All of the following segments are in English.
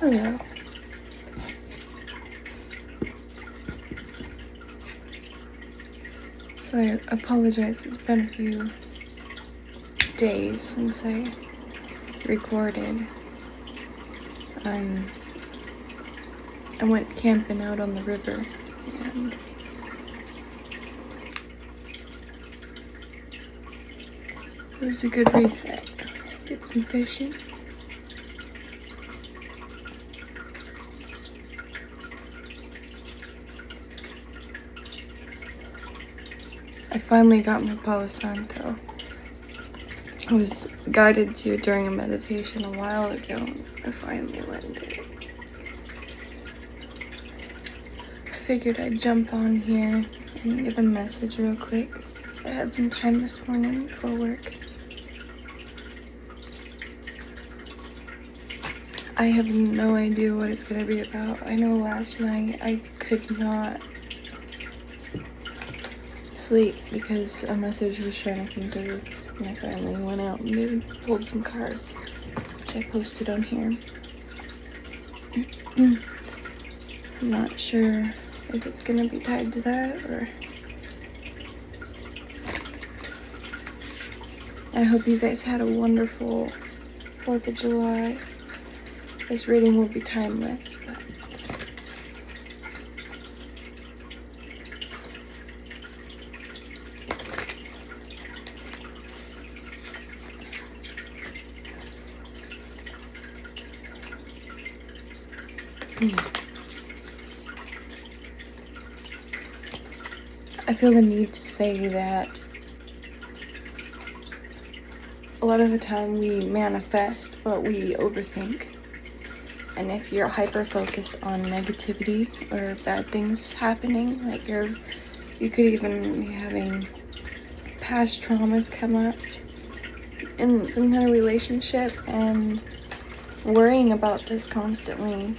Hello. So I apologize, it's been a few days since I recorded. I went camping out on the river and it was a good reset. Did some fishing. I finally got my Palo Santo. I was guided to during a meditation a while ago. I finally landed it. I figured I'd jump on here and give a message real quick. So I had some time this morning before work. I have no idea what it's gonna be about. I know last night I could not sleep because a message was trying to come through, and I finally went out and pulled some cards, which I posted on here. I'm not sure if it's gonna be tied to that or... I hope you guys had a wonderful 4th of July. This reading will be timeless, but I feel the need to say that a lot of the time we manifest what we overthink. And if you're hyper focused on negativity or bad things happening, like you could even be having past traumas come up in some kind of relationship, and worrying about this constantly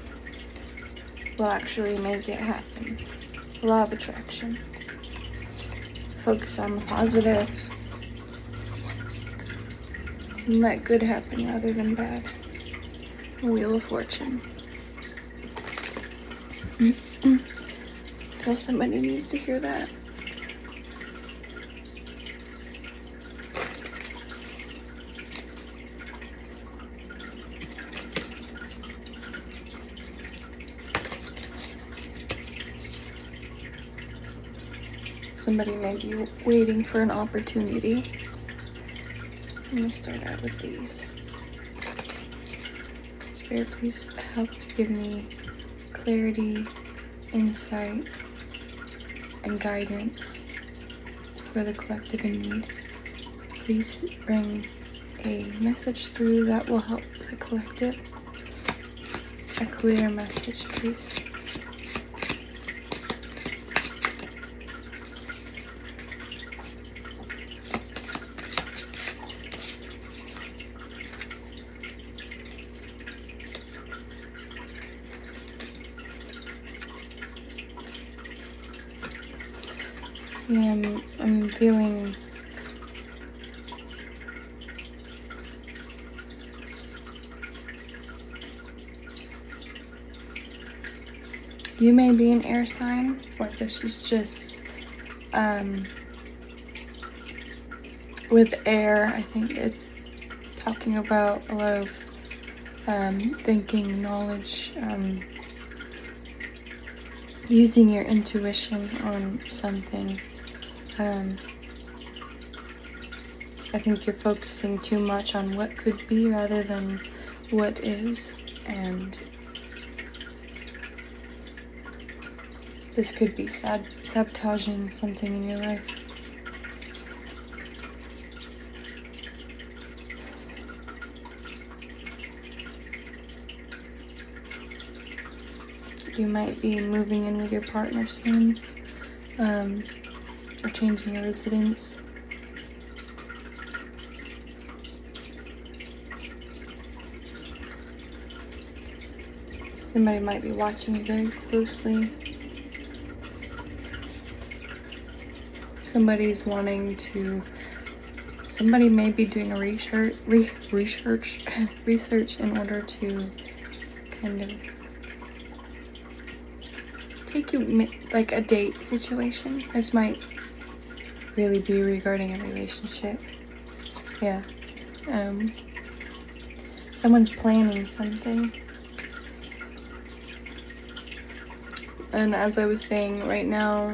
will actually make it happen. Law of attraction. Focus on the positive and let good happen rather than bad. Wheel of Fortune. Feel somebody needs to hear that. Somebody may be waiting for an opportunity. I'm gonna start out with these. Spirit, please help to give me clarity, insight, and guidance for the collective in need. Please bring a message through that will help the collective. A clear message, please. Yeah, I'm feeling you may be an air sign, or this is just with air. I think it's talking about a lot of thinking, knowledge, using your intuition on something. I think you're focusing too much on what could be rather than what is, and this could be sabotaging something in your life. You might be moving in with your partner soon, or changing your residence. Somebody might be watching you very closely. Somebody may be doing a research in order to kind of take you like a date situation. This might really be regarding a relationship. Yeah. Someone's planning something. And as I was saying, right now,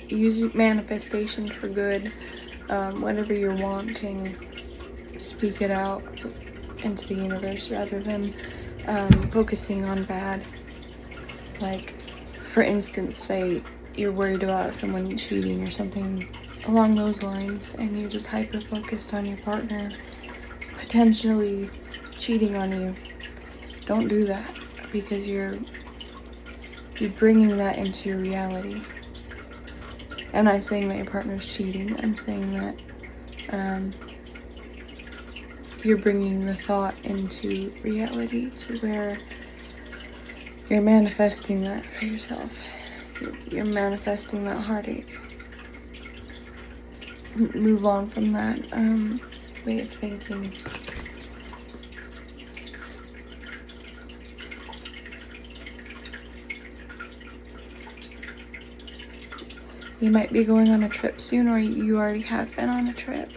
use manifestation for good. Whatever you're wanting, speak it out into the universe rather than focusing on bad. Like, for instance, say you're worried about someone cheating or something along those lines, and you're just hyper focused on your partner potentially cheating on you. Don't do that, because you're bringing that into your reality. I'm not saying that your partner's cheating. I'm saying that you're bringing the thought into reality to where you're manifesting that for yourself. You're manifesting that heartache. Move on from that way of thinking. You might be going on a trip soon, or you already have been on a trip.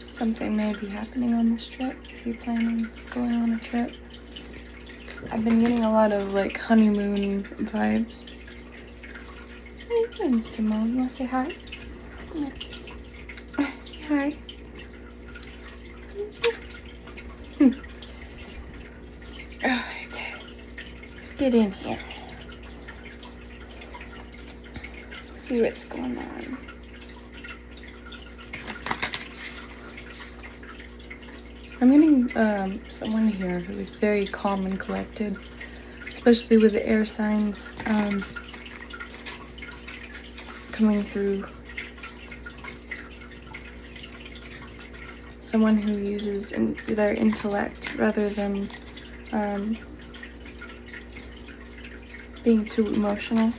Something may be happening on this trip if you plan on going on a trip. I've been getting a lot of like honeymoon vibes. How are you doing, Mr. Mo? You want to say hi? Yeah. Say hi. Alright. Let's get in here. See what's going on. I'm getting someone here who is very calm and collected, especially with the air signs coming through. Someone who uses their intellect rather than being too emotional.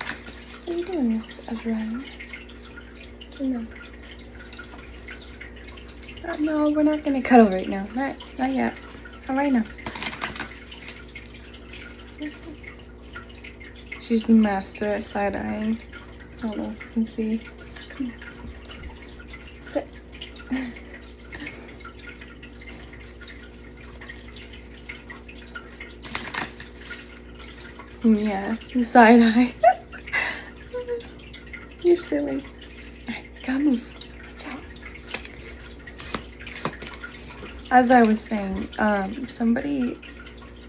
What are you doing, Miss Azrael? No. No, we're not gonna cuddle right now. Not yet. Not right now. She's the master at side-eyeing. I don't know if you can see. Come on. Sit. Yeah, the side-eye. You're silly. Alright, gotta move. Watch out. As I was saying, somebody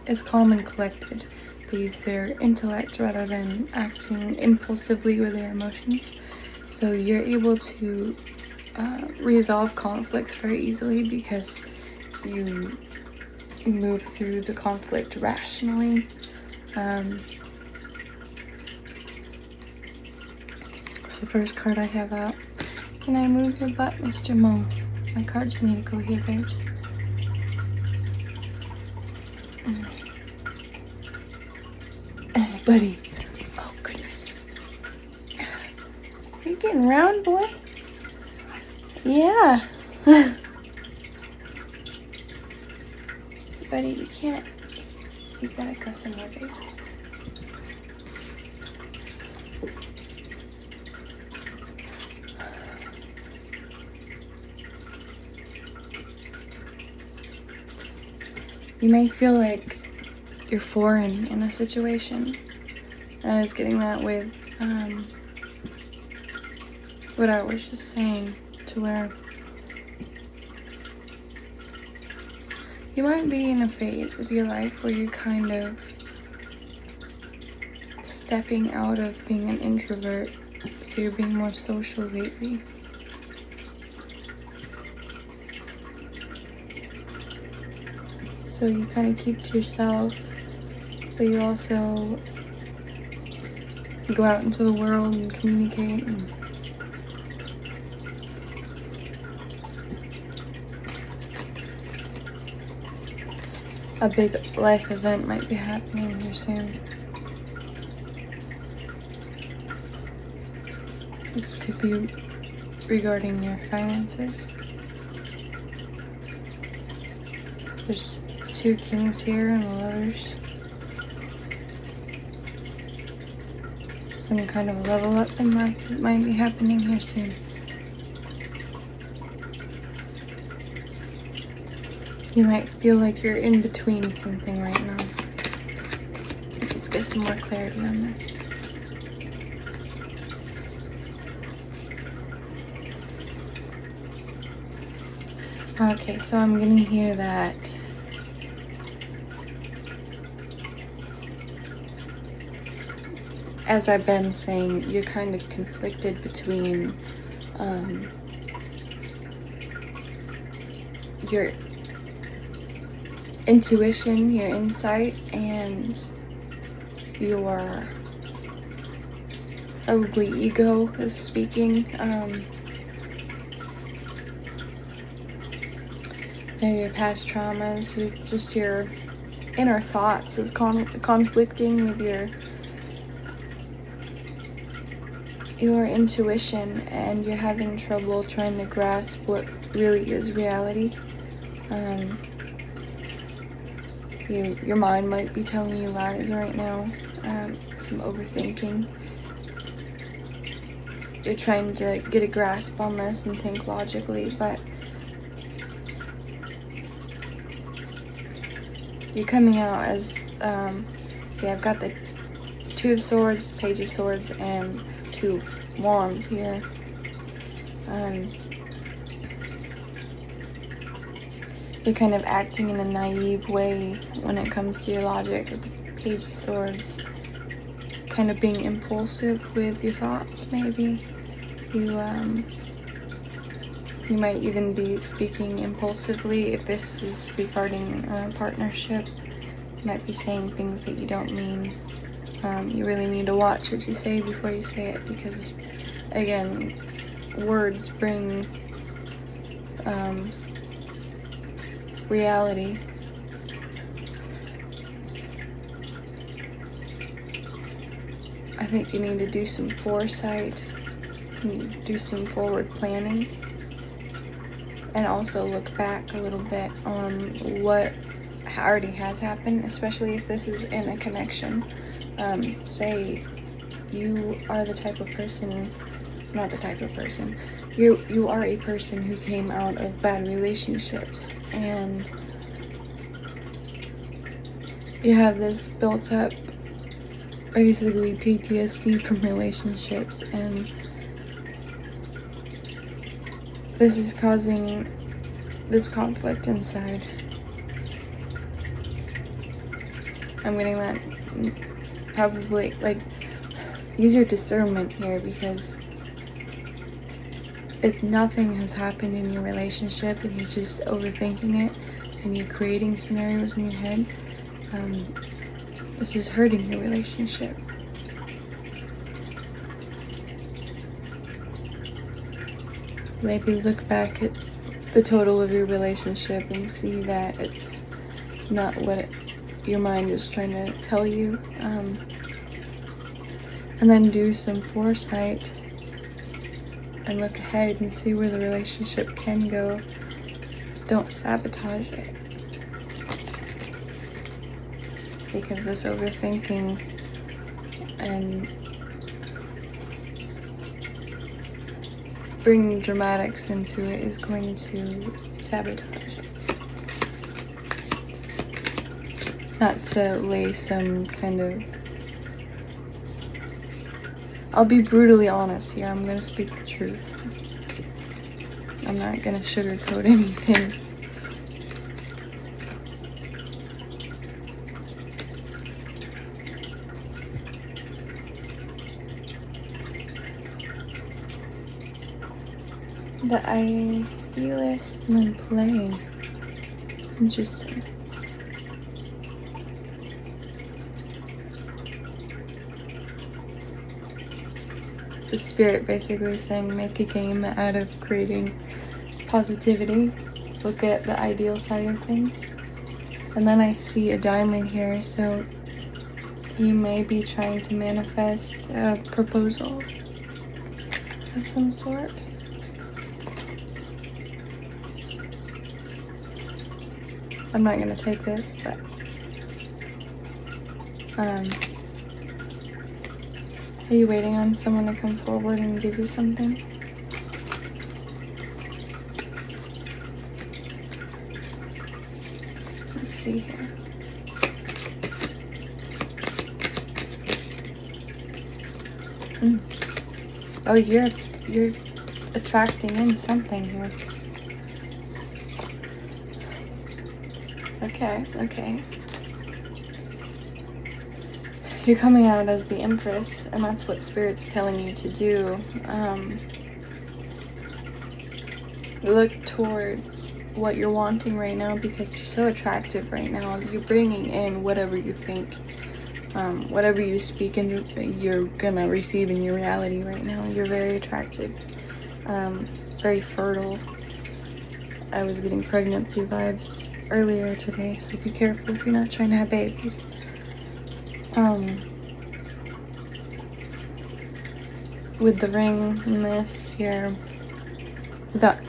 is calm and collected. They use their intellect rather than acting impulsively with their emotions. So you're able to resolve conflicts very easily because you move through the conflict rationally. It's the first card I have out. Can I move your butt, Mr. Mo? My cards need to go here, babes. Buddy. Oh, goodness. Are you getting round, boy? Yeah. Buddy, you can't. You gotta go somewhere, babes. You may feel like you're foreign in a situation. I was getting that with what I was just saying, to where you might be in a phase of your life where you're kind of stepping out of being an introvert, so you're being more social lately. So you kind of keep to yourself, but you also go out into the world and communicate. And a big life event might be happening here soon. This could be regarding your finances. There's 2 kings here and lovers. Some kind of level up in life might be happening here soon. You might feel like you're in between something right now. Let's get some more clarity on this. Okay, so I'm gonna hear that as I've been saying, you're kind of conflicted between your intuition, your insight, and your probably ego is speaking. Maybe your past traumas, just your inner thoughts is conflicting with your intuition, and you're having trouble trying to grasp what really is reality. Your mind might be telling you lies right now, some overthinking. You're trying to get a grasp on this and think logically, but you're coming out as, see, I've got the 2 of Swords, Page of Swords, and 2 of Wands here. You're kind of acting in a naive way when it comes to your logic with the Page of Swords. Kind of being impulsive with your thoughts, maybe. You might even be speaking impulsively if this is regarding a partnership. You might be saying things that you don't mean. You really need to watch what you say before you say it, because, again, words bring reality. I think you need to do some foresight, do some forward planning, and also look back a little bit on what already has happened, especially if this is in a connection. Say you are the type of person, not the type of person, you are a person who came out of bad relationships, and you have this built up, basically PTSD from relationships, and this is causing this conflict inside. I'm getting that. Probably, like, use your discernment here, because if nothing has happened in your relationship and you're just overthinking it and you're creating scenarios in your head, this is hurting your relationship. Maybe look back at the total of your relationship and see that it's not what your mind is trying to tell you, and then do some foresight and look ahead and see where the relationship can go. Don't sabotage it, because this overthinking and bringing dramatics into it is going to sabotage it. Not to lay some kind of... I'll be brutally honest here. I'm gonna speak the truth. I'm not gonna sugarcoat anything. The idealist and then playing. Interesting. The spirit basically saying make a game out of creating positivity. Look at the ideal side of things. And then I see a diamond here, so you may be trying to manifest a proposal of some sort. I'm not gonna take this, but are you waiting on someone to come forward and give you something? Let's see here. Oh, you're attracting in something here. Okay. You're coming out as the Empress, and that's what Spirit's telling you to do. Look towards what you're wanting right now, because you're so attractive right now. You're bringing in whatever you think, whatever you speak, and you're gonna receive in your reality right now. You're very attractive, very fertile. I was getting pregnancy vibes earlier today, so be careful if you're not trying to have babies. With the ring and this here,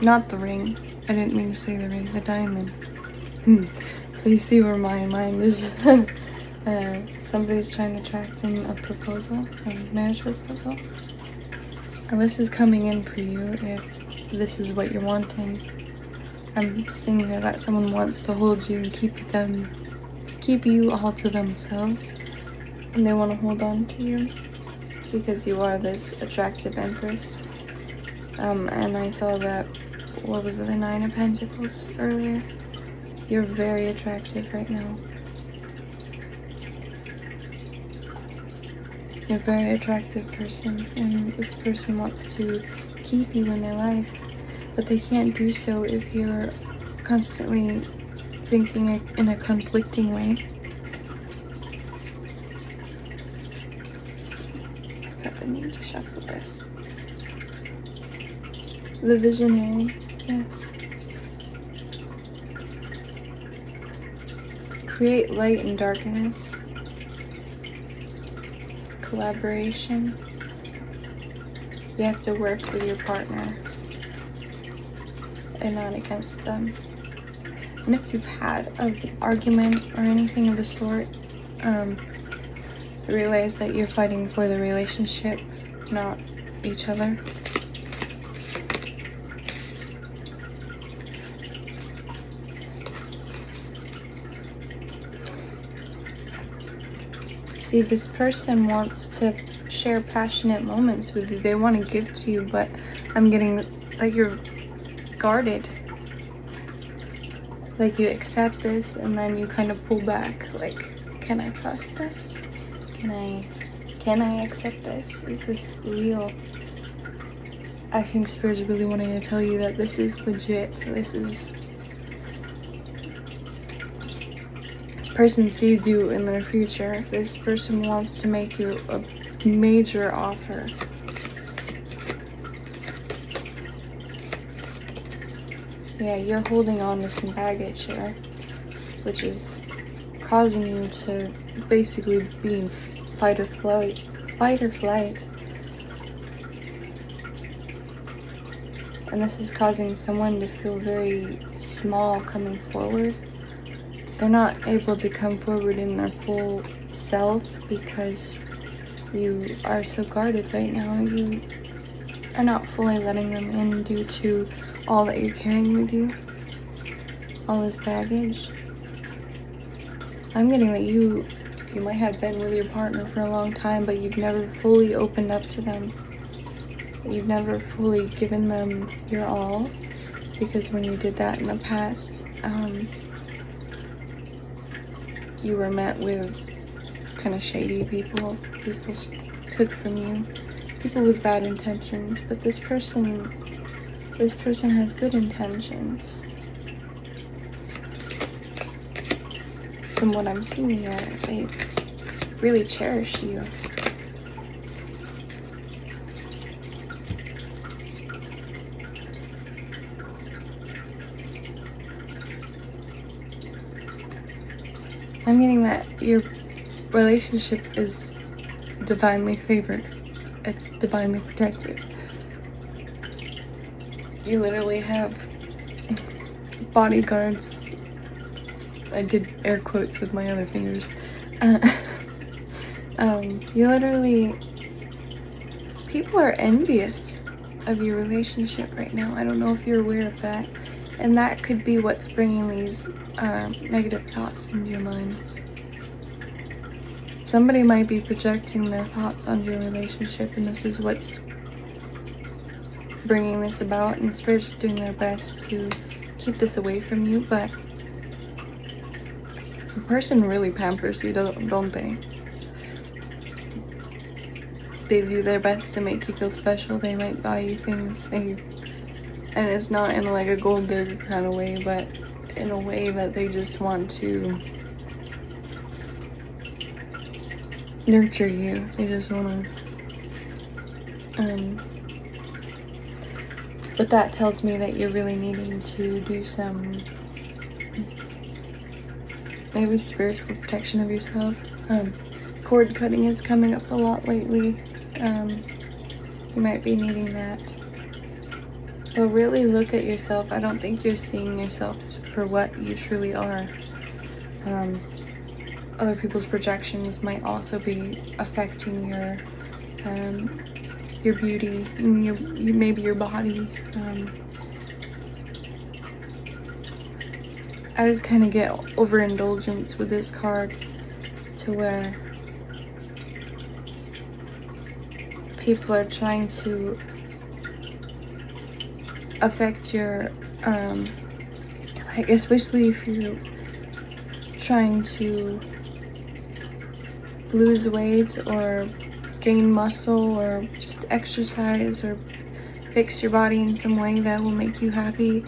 not the ring, I didn't mean to say the ring, the diamond. So you see where my mind is. Somebody's trying to attract in a proposal, a marriage proposal. And this is coming in for you if this is what you're wanting. I'm seeing here that someone wants to hold you and keep you all to themselves. And they want to hold on to you because you are this attractive Empress. And I saw that, what was it, the Nine of Pentacles earlier? You're very attractive right now. You're a very attractive person, and this person wants to keep you in their life, but they can't do so if you're constantly thinking in a conflicting way. I felt the need to shuffle this. The Visionary, yes. Create light and darkness. Collaboration. You have to work with your partner and not against them. And if you've had an argument or anything of the sort, realize that you're fighting for the relationship, not each other. See, this person wants to share passionate moments with you. They want to give to you, but I'm getting like you're guarded. Like you accept this and then you kind of pull back. Like, can I trust this? Can I accept this? Is this real? I think Spirit's really wanting to tell you that this is legit. This person sees you in their future. This person wants to make you a major offer. Yeah, you're holding on to some baggage here, which is causing you to basically be in fight or flight. And this is causing someone to feel very small coming forward. They're not able to come forward in their full self because you are so guarded right now. You are not fully letting them in due to all that you're carrying with you, all this baggage. I'm getting that you might have been with your partner for a long time, but you've never fully opened up to them. You've never fully given them your all, because when you did that in the past, you were met with kind of shady people. People took from you. People with bad intentions. But this person has good intentions. From what I'm seeing here, they really cherish you. I'm getting that your relationship is divinely favored. It's divinely protected. You literally have bodyguards I did air quotes with my other fingers. You literally, people are envious of your relationship right now. I don't know if you're aware of that. And that could be what's bringing these negative thoughts into your mind. Somebody might be projecting their thoughts onto your relationship, and this is what's bringing this about, and Spirit's doing their best to keep this away from you, but the person really pampers you, don't they? They do their best to make you feel special. They might buy you things, and it's not in like a gold digger kind of way, but in a way that they just want to nurture you. They just want to but that tells me that you're really needing to do some maybe spiritual protection of yourself. Cord cutting is coming up a lot lately. You might be needing that. But really look at yourself. I don't think you're seeing yourself for what you truly are. Other people's projections might also be affecting your beauty, and maybe your body. I always kind of get overindulgence with this card to where people are trying to affect your, like especially if you're trying to lose weight or gain muscle or just exercise or fix your body in some way that will make you happy.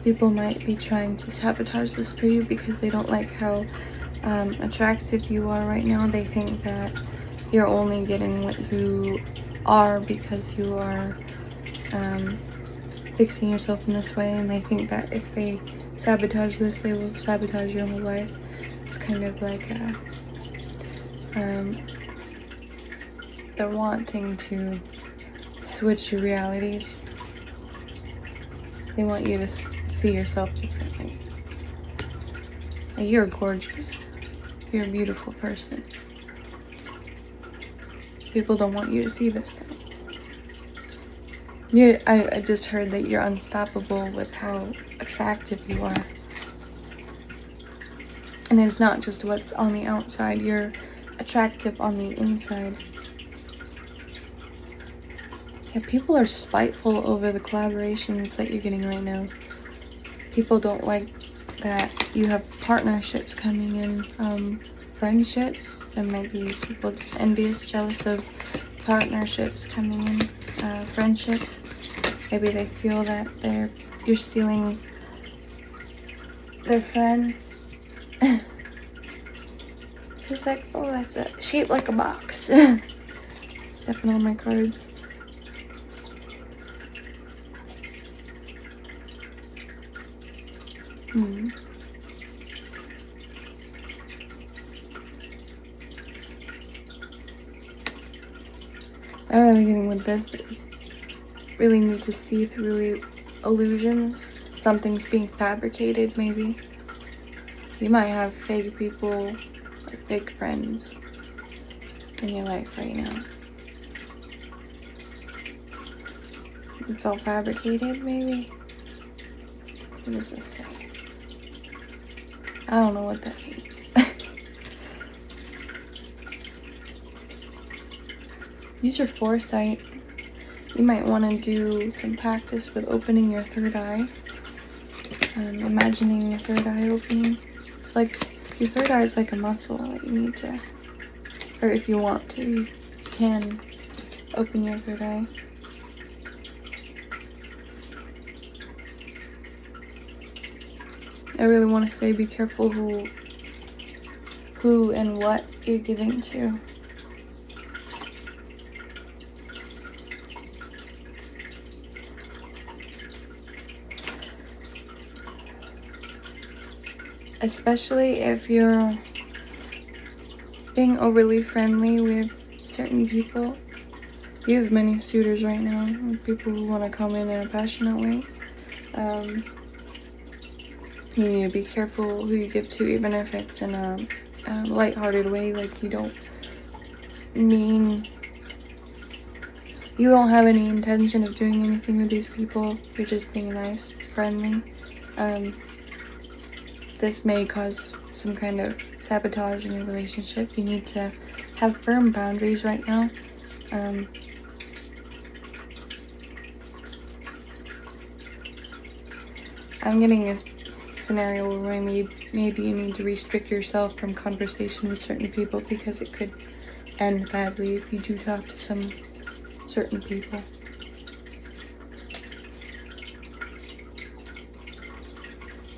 People might be trying to sabotage this for you because they don't like how attractive you are right now. They think that you're only getting what you are because you are fixing yourself in this way, and they think that if they sabotage this, they will sabotage your whole life. It's kind of like they're wanting to switch your realities. They want you to see yourself differently. And you're gorgeous. You're a beautiful person. People don't want you to see this though. I just heard that you're unstoppable with how attractive you are. And it's not just what's on the outside, you're attractive on the inside. Yeah, people are spiteful over the collaborations that you're getting right now. People don't like that you have partnerships coming in, friendships. There might be people envious, jealous of partnerships coming in, friendships. Maybe they feel that you're stealing their friends. It's like, oh, that's shaped like a box. Stepping on my cards. I'm really getting with this. Really need to see through illusions. Something's being fabricated, maybe. You might have fake people, like fake friends in your life right now. It's all fabricated, maybe? What does this say? I don't know what that means. Use your foresight. You might want to do some practice with opening your third eye. Imagining your third eye opening. It's like your third eye is like a muscle that you need to, or if you want to, you can open your third eye. I really want to say be careful who and what you're giving to. Especially if you're being overly friendly with certain people. You have many suitors right now, people who want to come in a passionate way. You need to be careful who you give to, even if it's in a lighthearted way. Like, you don't have any intention of doing anything with these people. You're just being nice, friendly. This may cause some kind of sabotage in your relationship. You need to have firm boundaries right now. I'm getting a scenario where maybe you need to restrict yourself from conversation with certain people, because it could end badly if you do talk to some certain people.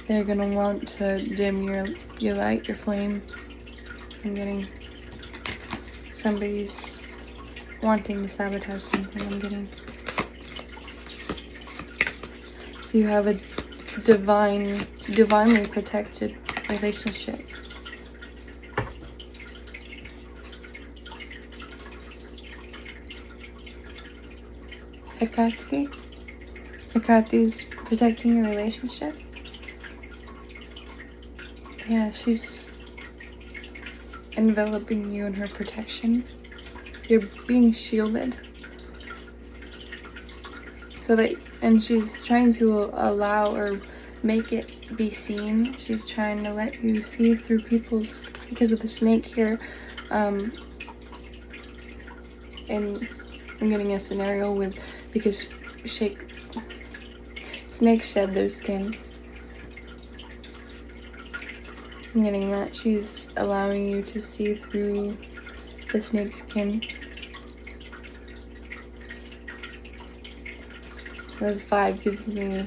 They're gonna want to dim your light, your flame. I'm getting somebody's wanting to sabotage something. I'm getting. So you have a divinely protected relationship. Hecate is protecting your relationship. Yeah, she's enveloping you in her protection. You're being shielded. And she's trying to allow or make it be seen. She's trying to let you see through because of the snake here. And I'm getting a scenario because snakes shed their skin. I'm getting that she's allowing you to see through the snake's skin. This vibe gives me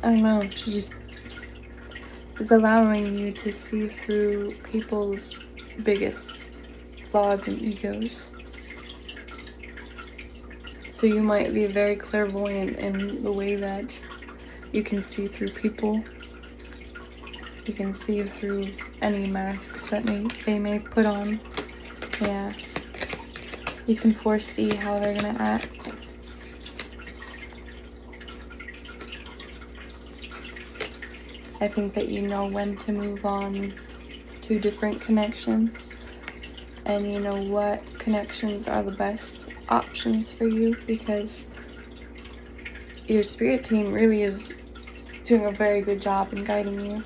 I don't know, she just is allowing you to see through people's biggest flaws and egos. So you might be very clairvoyant in the way that you can see through people. You can see through any masks that they may put on. Yeah. You can foresee how they're gonna act. I think that you know when to move on to different connections, and you know what connections are the best options for you, because your spirit team really is doing a very good job in guiding you.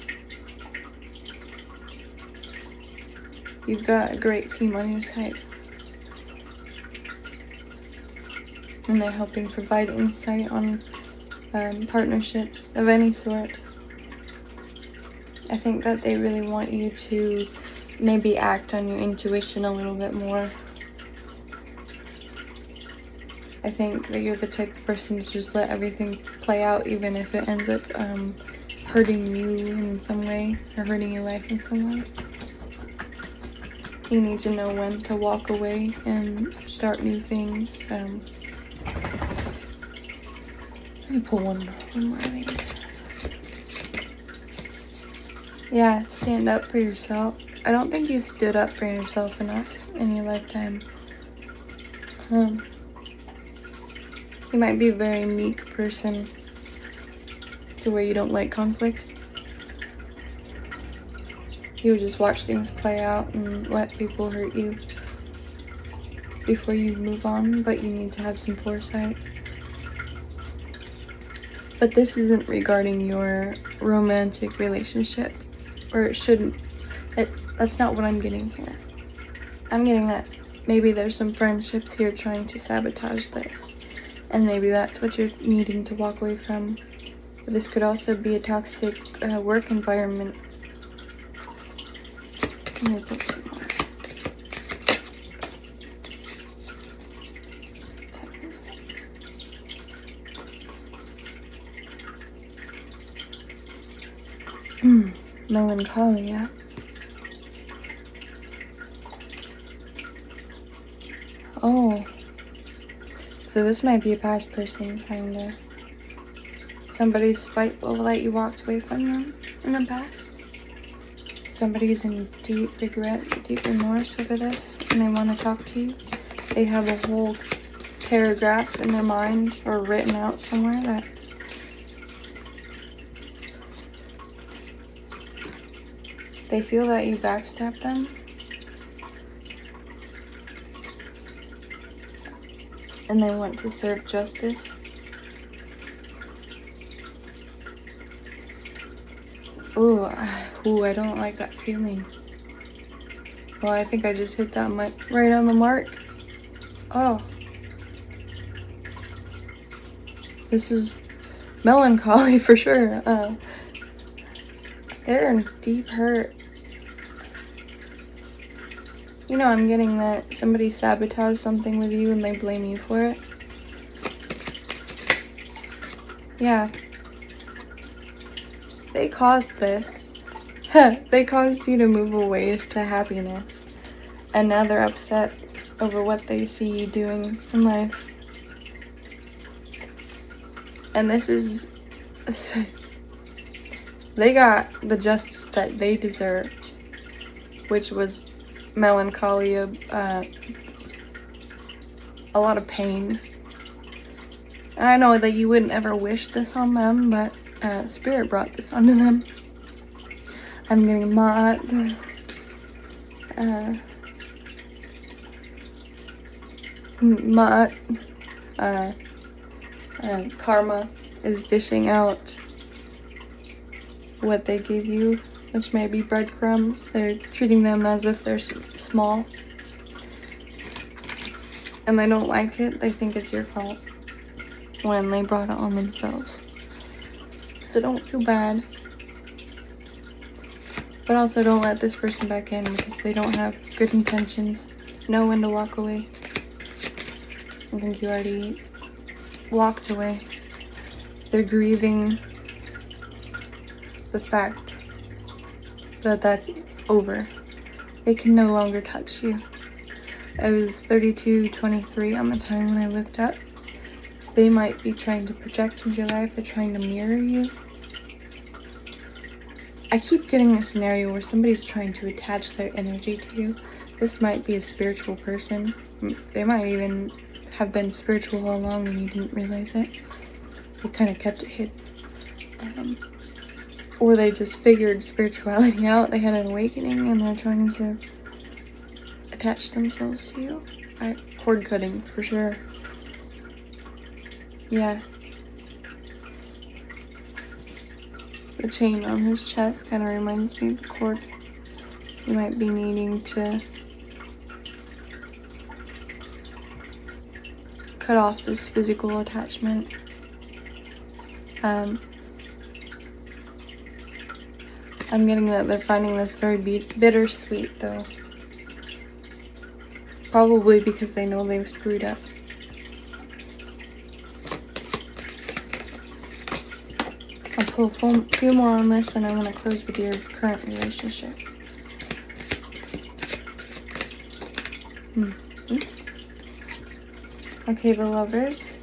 You've got a great team on your side, and they're helping provide insight on partnerships of any sort. I think that they really want you to maybe act on your intuition a little bit more. I think that you're the type of person to just let everything play out, even if it ends up hurting you in some way, or hurting your life in some way. You need to know when to walk away and start new things. Let me pull one more of these. Yeah, stand up for yourself. I don't think you stood up for yourself enough in your lifetime. You might be a very meek person to where you don't like conflict. You would just watch things play out and let people hurt you before you move on, but you need to have some foresight. But this isn't regarding your romantic relationship, or it shouldn't. That's not what I'm getting here. I'm getting that maybe there's some friendships here trying to sabotage this, and maybe that's what you're needing to walk away from. But this could also be a toxic work environment. Let me put some more. Melancholia. Oh, so this might be a past person, kinda. Somebody's spiteful that you walked away from them in the past. Somebody's in deep regret, deep remorse over this, and they want to talk to you. they have a whole paragraph in their mind or written out somewhere that they feel that you backstabbed them. And they want to serve justice. Ooh, I don't like that feeling. Well, I think I just hit that right on the mark. Oh. This is melancholy for sure. They're in deep hurt. You know, I'm getting that somebody sabotaged something with you and they blame you for it. Yeah. They caused this. They caused you to move away to happiness. And now they're upset over what they see you doing in life. And this is... They got the justice that they deserved, which was melancholy, a lot of pain. And I know that you wouldn't ever wish this on them, but Spirit brought this onto them. I'm getting Mott, Karma is dishing out what they gave you, which may be breadcrumbs. They're treating them as if they're small. And they don't like it. They think it's your fault when they brought it on themselves. So don't feel bad. But also don't let this person back in because they don't have good intentions. Know when to walk away. I think you already walked away. They're grieving the fact that that's over. They can no longer touch you. I was 32-23 on the time when I looked up. They might be trying to project into your life. They're trying to mirror you. I keep getting a scenario where somebody's trying to attach their energy to you. This might be a spiritual person. They might even have been spiritual all along and you didn't realize it. They kind of kept it hidden. Or they just figured spirituality out. They had an awakening and they're trying to attach themselves to you. Cord cutting, for sure. Yeah. The chain on his chest kind of reminds me of the cord. You might be needing to cut off this physical attachment. I'm getting that they're finding this very bittersweet, though. Probably because they know they've screwed up. I'll pull a few more on this and I want to close with your current relationship. Okay, the Lovers.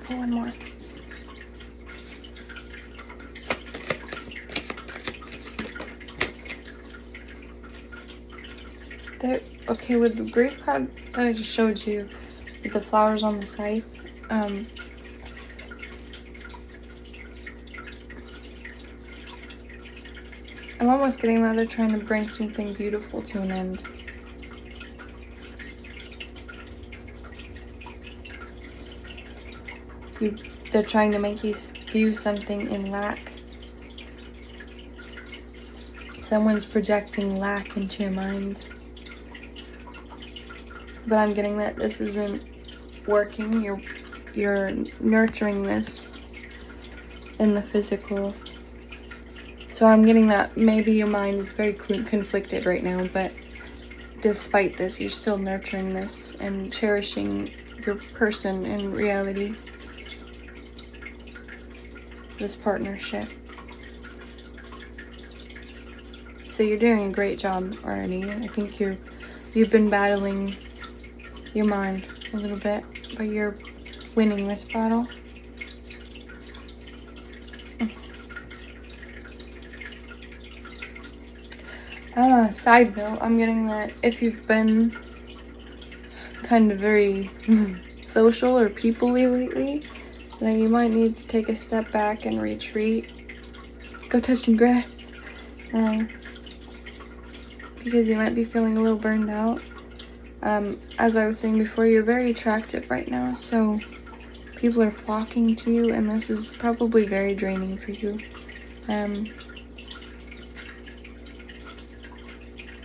Pull one more. There, okay, with the grape card that I just showed you, with the flowers on the side, I'm almost getting that they're trying to bring something beautiful to an end. They're trying to make you view something in lack. Someone's projecting lack into your mind. But I'm getting that this isn't working. You're nurturing this in the physical. So I'm getting that maybe your mind is very conflicted right now, but despite this, you're still nurturing this and cherishing your person in reality. This partnership. So you're doing a great job already. I think you've been battling your mind a little bit, but you're winning this battle. Side note, I'm getting that if you've been kind of very social or people-y lately, then you might need to take a step back and retreat. Go touch some grass. Because you might be feeling a little burned out. As I was saying before, you're very attractive right now, so people are flocking to you, and this is probably very draining for you.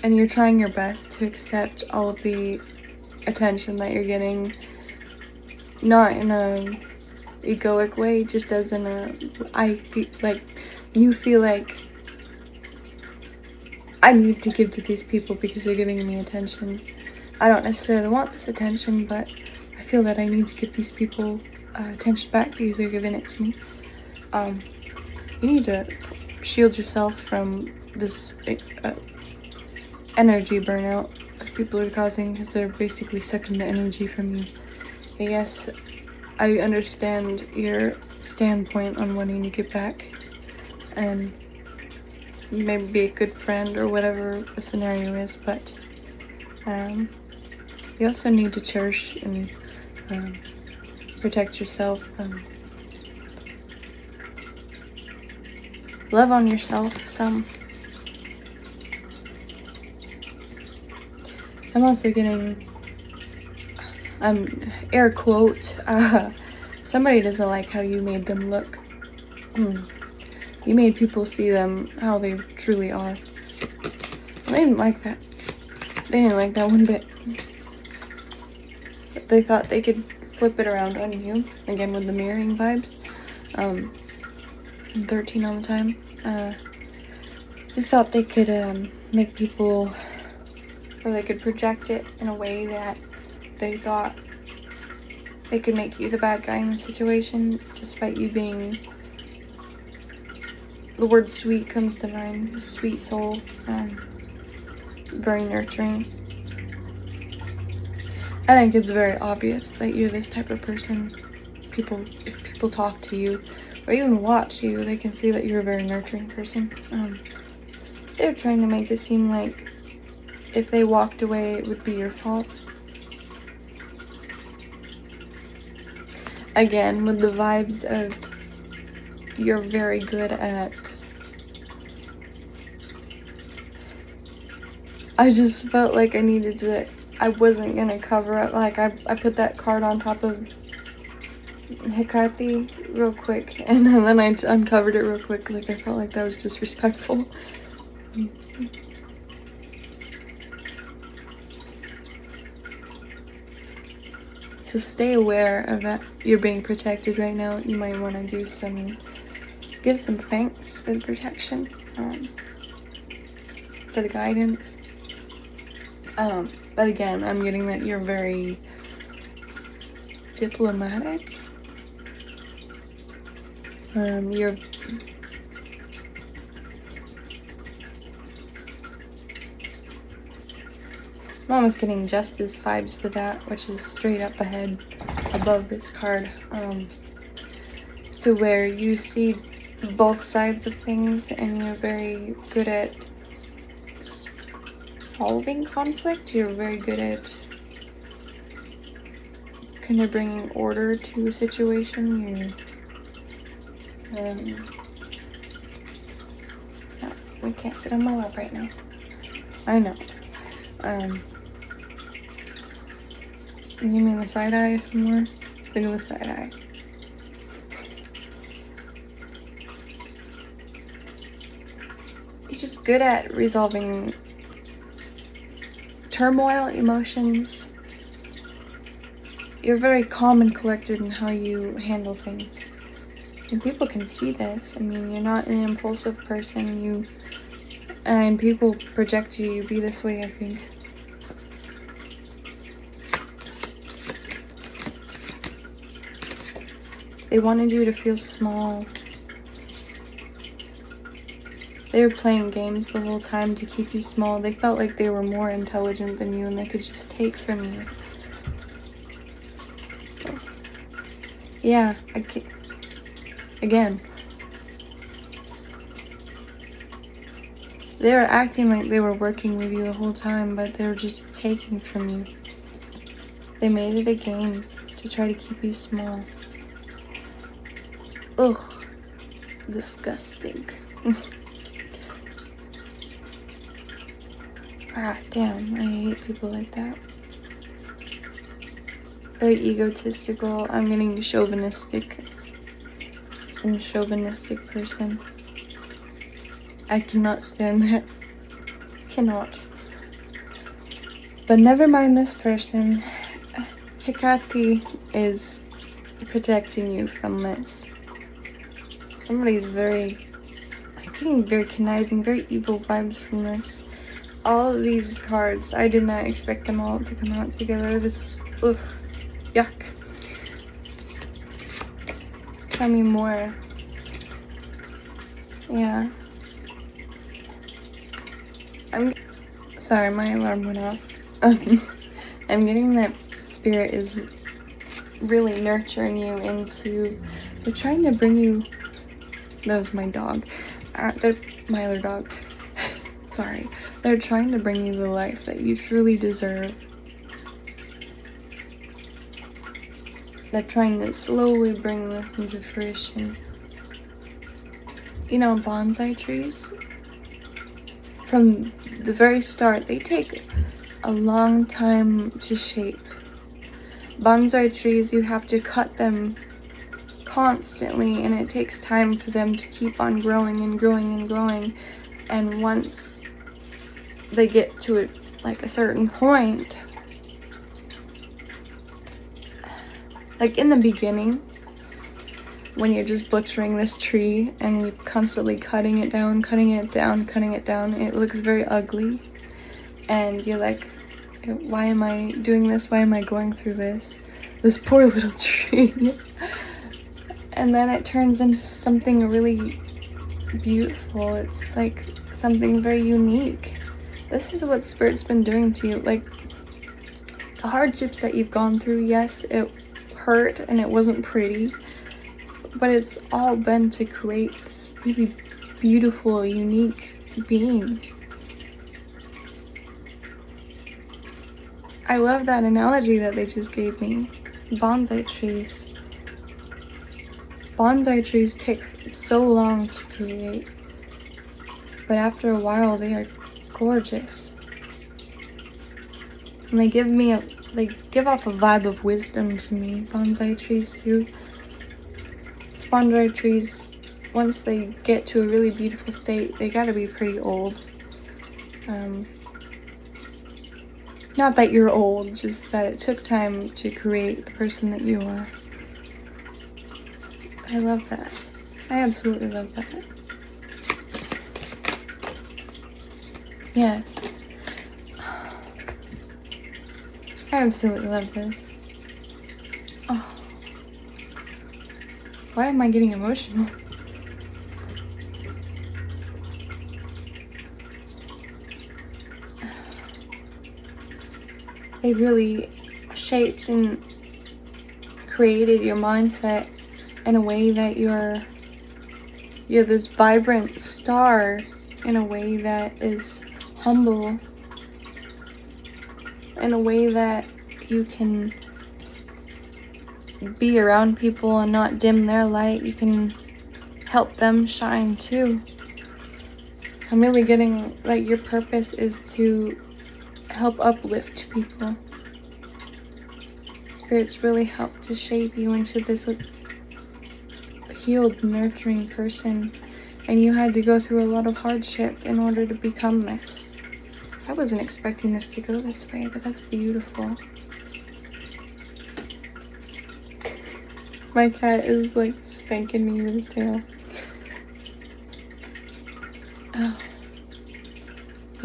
And you're trying your best to accept all of the attention that you're getting, not in a egoic way, just as in a, you feel like I need to give to these people because they're giving me attention. I don't necessarily want this attention, but I feel that I need to give these people attention back because they're giving it to me. You need to shield yourself from this energy burnout that people are causing because they're basically sucking the energy from you. And yes, I understand your standpoint on wanting to get back and maybe be a good friend or whatever the scenario is, but you also need to cherish and protect yourself. Love on yourself some. I'm also getting, air quote, somebody doesn't like how you made them look. You made people see them how they truly are. They didn't like that. They didn't like that one bit. They thought they could flip it around on you, again with the mirroring vibes. I'm 13 all the time. They thought they could make people, or they could project it in a way that they thought they could make you the bad guy in the situation, despite you being, the word sweet comes to mind, sweet soul, very nurturing. I think it's very obvious that you're this type of person. If people talk to you, or even watch you, they can see that you're a very nurturing person. They're trying to make it seem like if they walked away, it would be your fault. Again, with the vibes of you're very good at, I just felt like I wasn't gonna cover up, like I put that card on top of Hecate real quick, and then I uncovered it real quick, like I felt like that was disrespectful. So stay aware of that. You're being protected right now. You might want to give some thanks for the protection, for the guidance. But again, I'm getting that you're very diplomatic. Mom was getting justice vibes with that, which is straight up ahead above this card. So where you see both sides of things and you're very good at solving conflict. You're very good at kind of bringing order to a situation. No, we can't sit on my lap right now. I know. You mean the side eye some more? Look at the side eye. You're just good at resolving turmoil, emotions. You're very calm and collected in how you handle things. And people can see this. I mean, you're not an impulsive person. And people project you to be this way, I think. They wanted you to feel small. They were playing games the whole time to keep you small. They felt like they were more intelligent than you and they could just take from you. Yeah, again. They were acting like they were working with you the whole time, but they were just taking from you. They made it a game to try to keep you small. Ugh. Disgusting. Ah, damn, I hate people like that. Very egotistical. I'm getting chauvinistic. Some chauvinistic person. I cannot stand that. Cannot. But never mind this person. Hecate is protecting you from this. Somebody's I'm getting very conniving, very evil vibes from this. All of these cards, I did not expect them all to come out together. This is, oof, yuck. Tell me more. Yeah. Sorry, my alarm went off. I'm getting that spirit is really nurturing you into, they're trying to bring you, that was my dog. My other dog. Sorry. They're trying to bring you the life that you truly deserve. They're trying to slowly bring this into fruition. You know, bonsai trees, from the very start, they take a long time to shape. Bonsai trees, you have to cut them constantly, and it takes time for them to keep on growing and growing and growing. And once they get to like a certain point, like in the beginning, when you're just butchering this tree and you're constantly cutting it down, it looks very ugly. And you're like, why am I doing this? Why am I going through this? This poor little tree. And then it turns into something really beautiful. It's like something very unique. This is what Spirit's been doing to you. Like, the hardships that you've gone through, yes, it hurt and it wasn't pretty, but it's all been to create this really beautiful, unique being. I love that analogy that they just gave me. Bonsai trees. Bonsai trees take so long to create, but after a while they are gorgeous. And they give off a vibe of wisdom to me. Bonsai trees do. Bonsai trees, once they get to a really beautiful state, they gotta be pretty old. Not that you're old, just that it took time to create the person that you are. I love that. I absolutely love that. Yes. I absolutely love this. Oh. Why am I getting emotional? They really shaped and created your mindset in a way that you're this vibrant star, in a way that is humble, in a way that you can be around people and not dim their light. You can help them shine too. I'm really getting like your purpose is to help uplift people. Spirits really help to shape you into this healed, nurturing person, and you had to go through a lot of hardship in order to become this. I wasn't expecting this to go this way, but that's beautiful. My cat is like spanking me with his tail. Oh.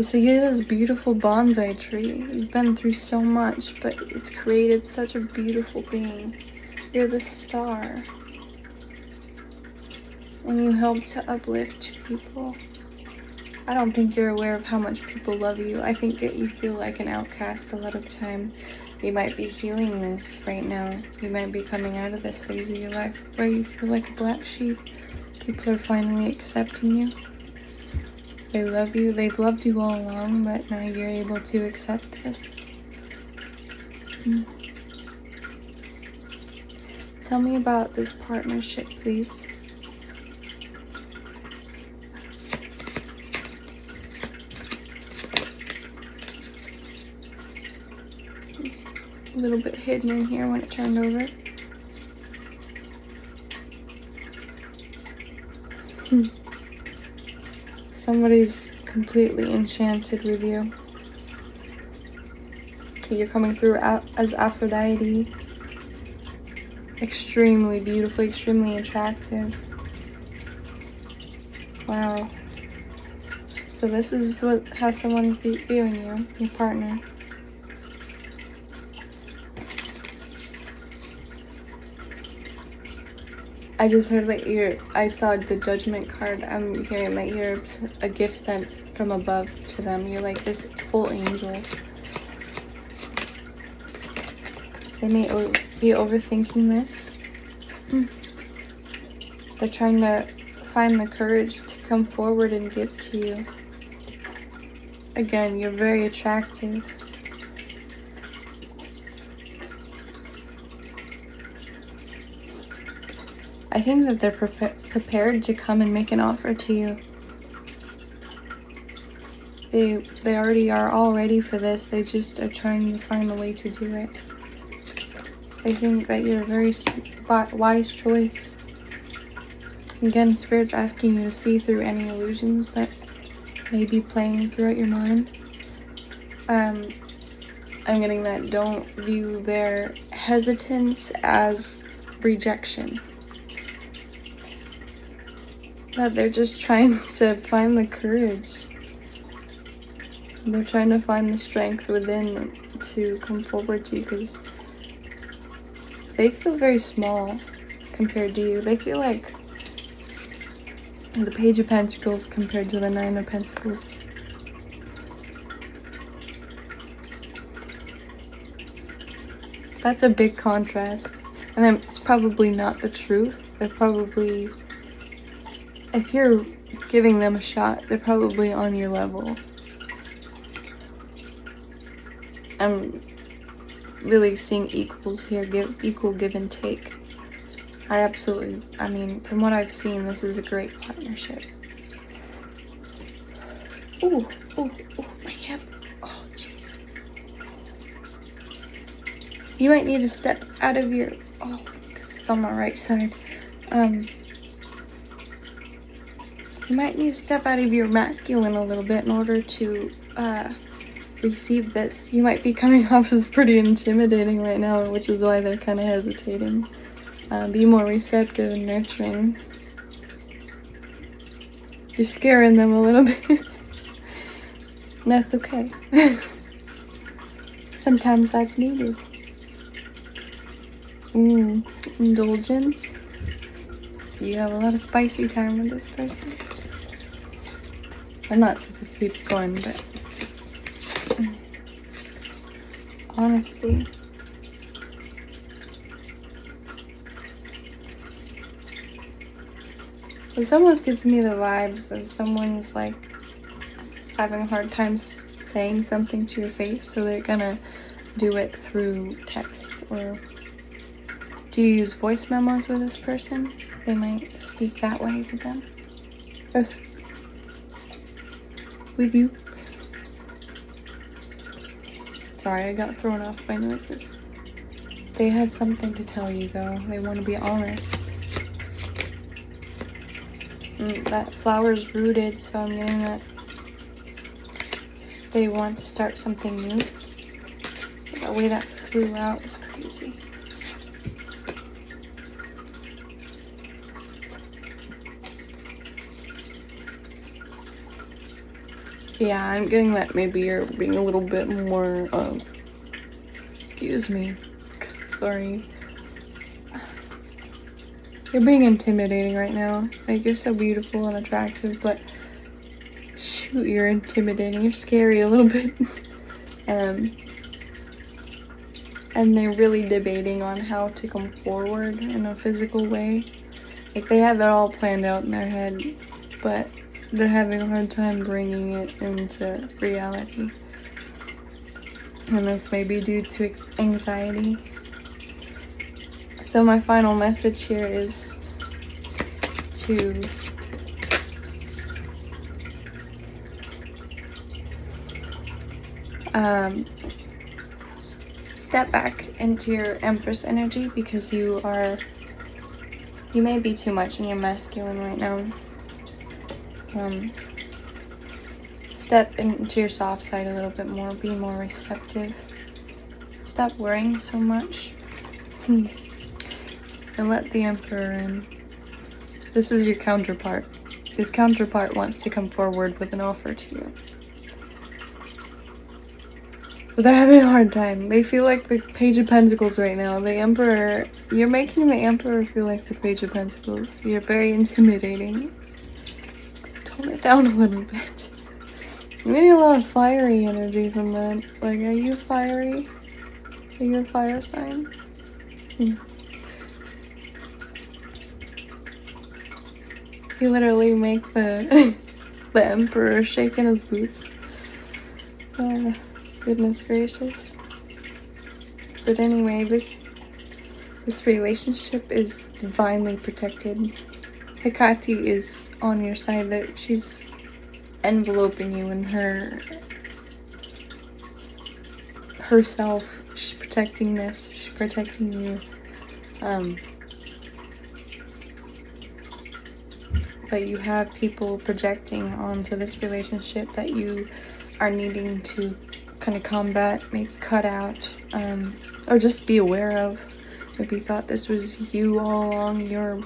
So you're this beautiful bonsai tree. You've been through so much, but it's created such a beautiful being. You're the star. And you help to uplift people. I don't think you're aware of how much people love you. I think that you feel like an outcast a lot of time. You might be healing this right now. You might be coming out of this phase of your life where you feel like a black sheep. People are finally accepting you. they love you. They've loved you all along, but now you're able to accept this. Tell me about this partnership, please. It's a little bit hidden in here when it turned over. Somebody's completely enchanted with you. Okay, you're coming through as Aphrodite. Extremely beautiful, extremely attractive. Wow. So this is how someone's viewing you, your partner. I just heard that I saw the Judgment card. I'm hearing that you're a gift sent from above to them. You're like this whole angel. They may be overthinking this. They're trying to find the courage to come forward and give to you. Again, you're very attractive. I think that they're prepared to come and make an offer to you. They already are all ready for this. They just are trying to find a way to do it. I think that you're a very wise choice. Again, Spirit's asking you to see through any illusions that may be playing throughout your mind. I'm getting that don't view their hesitance as rejection. That they're just trying to find the courage. They're trying to find the strength within to come forward to you because they feel very small compared to you. They feel like the Page of Pentacles compared to the Nine of Pentacles. That's a big contrast. And it's probably not the truth. They're probably, if you're giving them a shot, they're probably on your level. I'm really seeing equals here, equal give and take. I mean, from what I've seen, this is a great partnership. Oh, my hip. Oh, jeez. You might need to step out of your, it's on my right side. You might need to step out of your masculine a little bit in order to, receive this. You might be coming off as pretty intimidating right now, which is why they're kind of hesitating. Be more receptive and nurturing. You're scaring them a little bit. That's okay. Sometimes that's needed. Indulgence. You have a lot of spicy time with this person. I'm not supposed to keep going, but honesty. This almost gives me the vibes of someone's like having a hard time saying something to your face, so they're gonna do it through text. Or do you use voice memos with this person? They might speak that way with them. Or with you. Sorry, I got thrown off by noises. They have something to tell you though. They want to be honest. That flower's rooted, so I'm getting that they want to start something new. The way that flew out was crazy. Yeah, I'm getting that maybe you're being a little bit more, excuse me, sorry. You're being intimidating right now. Like, you're so beautiful and attractive, but shoot, you're intimidating. You're scary a little bit. And they're really debating on how to come forward in a physical way. Like, they have it all planned out in their head, but they're having a hard time bringing it into reality. And this may be due to anxiety. So my final message here is to step back into your Empress energy, because you may be too much in your masculine right now. Step into your soft side a little bit more, be more receptive. Stop worrying so much. And let the Emperor in. This is your counterpart. This counterpart wants to come forward with an offer to you. But they're having a hard time. They feel like the Page of Pentacles right now. The Emperor, you're making the Emperor feel like the Page of Pentacles. You're very intimidating. Tone it down a little bit. I'm getting a lot of fiery energy from that. Like, are you fiery? Are you a fire sign? You literally make the the Emperor shake in his boots. Goodness gracious. But anyway, this relationship is divinely protected. Hecate is on your side. That she's enveloping you in herself. She's protecting this. She's protecting you. But you have people projecting onto this relationship that you are needing to kind of combat, maybe cut out, or just be aware of. If you thought this was you all along, you're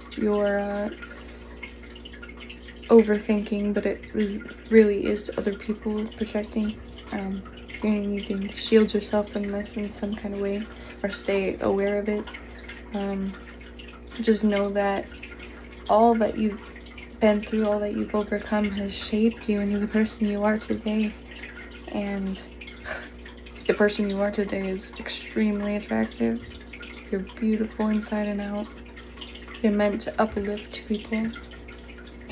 overthinking, but it really is other people projecting. You need to shield yourself from this in some kind of way, or stay aware of it. Just know that all that you've been through, all that you've overcome has shaped you into the person you are today. And the person you are today is extremely attractive. You're beautiful inside and out. You're meant to uplift people.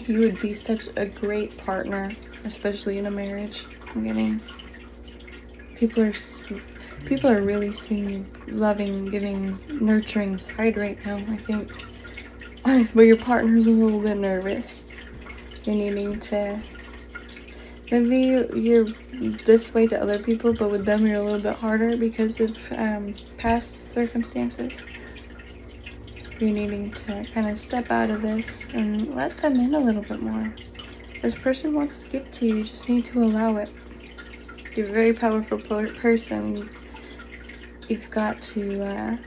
You would be such a great partner, especially in a marriage. People are really seeing your loving, giving, nurturing side right now, I think. But your partner's a little bit nervous. You're needing to, maybe you're this way to other people, but with them you're a little bit harder because of past circumstances. You're needing to kind of step out of this and let them in a little bit more. This person wants to give to you, you just need to allow it. You're a very powerful person. You've got to,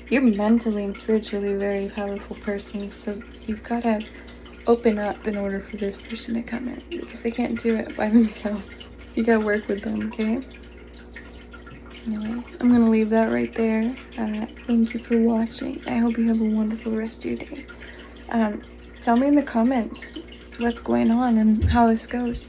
you're mentally and spiritually a very powerful person, so you've got to open up in order for this person to come in, because they can't do it by themselves. You gotta work with them, okay? Anyway, I'm gonna leave that right there. Thank you for watching. I hope you have a wonderful rest of your day. Tell me in the comments what's going on and how this goes.